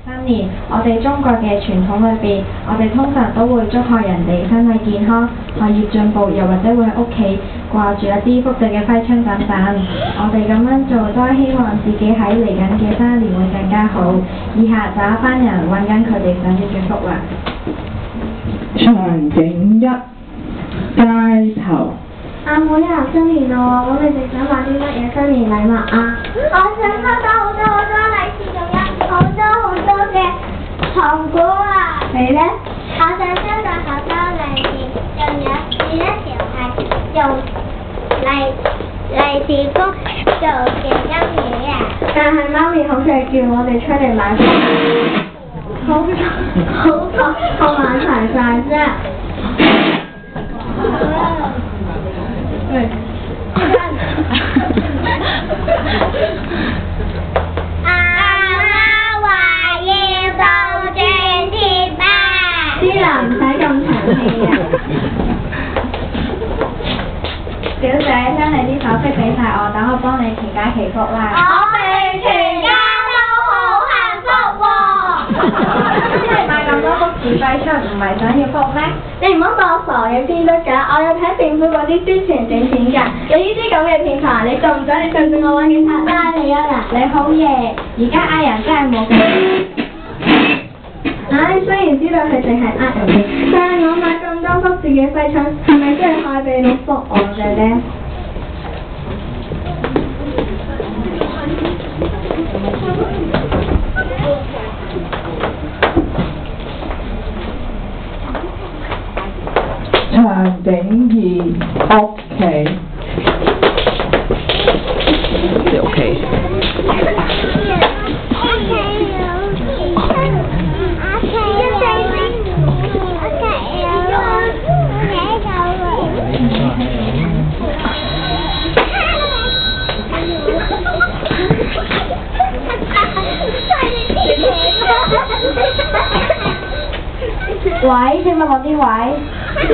新年，我哋中國嘅傳統裏邊，我哋通常都會祝賀人哋身體健康、學業進步，又或者會喺屋企掛住一啲福地嘅揮春等等。我哋咁樣做都係希望自己喺嚟緊嘅新一年會更加好。以下就一班人揾緊佢哋想要嘅福啦。場景一，街頭。阿妹啊，新年咯，咁你哋想買啲乜嘢新年禮物啊？我想收到好多利是，仲有好多嘅糖果啊！你呢？我想收到好多利是，仲有一條係用利是封做嘅金魚啊！但係媽咪好似係叫我哋出嚟買好買齊晒啫。阿媽話要倒轉貼啊！啲人唔使咁長氣啊！小姐，將你啲首飾俾晒我，等我幫你全家祈福啦。我哋全家都好幸福喎！你買咁多福字揮春，唔係想要福咩？你唔好當我傻嘢先得㗎，我有睇政府嗰啲宣傳整錢㗎。你呢啲咁嘅騙徒，你信唔信？你信唔信我揾警察拉你啊嗱？你好嘢，而家呃人真係冇計。唉，雖然知道佢哋係呃人嘅，但係我買咁多福字嘅揮春，係咪真係派俾到福我嘅呢？場景二，屋企。你屋企？喂，請問我啲位？小姐，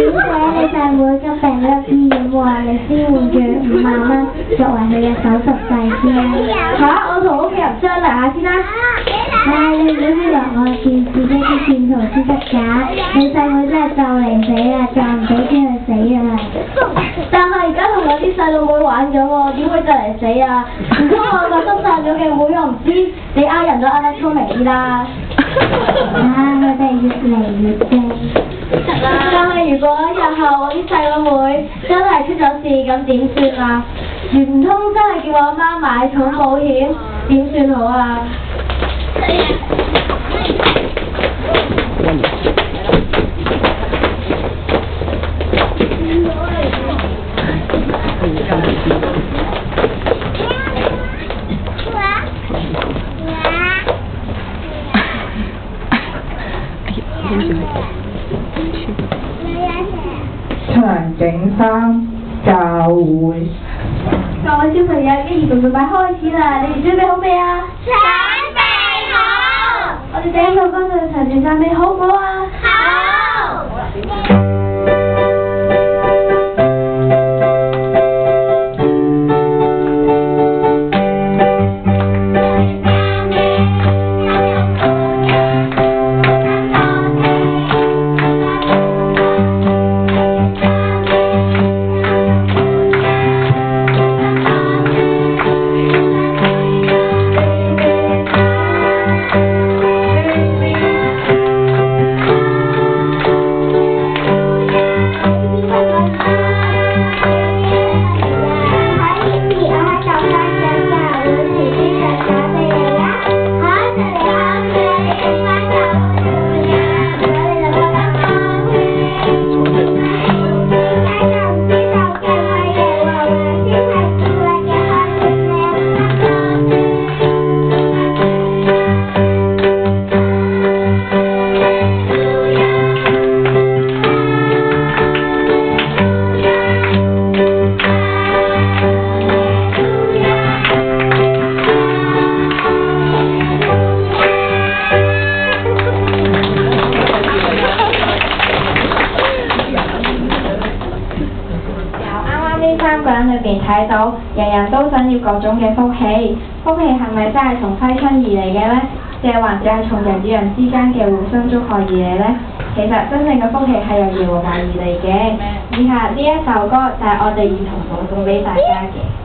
你細妹急病咗入醫院喎，你先換住5萬蚊作為佢嘅手術費先。嚇！我同屋企人商量下先啦。唉，你唔好以為我係騙子啫，啲騙徒先得㗎。你細妹真係就嚟死啦，再唔俾錢佢死㗎啦。但係而家同我啲細路妹玩緊喎，點會就嚟死啊？唔通我個失散咗嘅妹又唔知？你呃人都呃得聰明啲啦。佢哋越嚟越精。但係如果日後我啲細佬妹真係出咗事，咁點算啊？唔通真係叫我媽買重保險，點算好啊？場景三，教會。各位小朋友，一二準備開始啦！你哋準備好未啊？準備好！我哋第一個歌唱場地準備好唔好啊？好！睇到人人都想要各種嘅福氣，福氣係咪真係從揮春而嚟嘅呢？謝還是係從人與人之間嘅互相祝賀而嚟呢？其實真正嘅福氣係由耶和華而嚟嘅。以下呢一首歌就係我哋兒童送送俾大家嘅。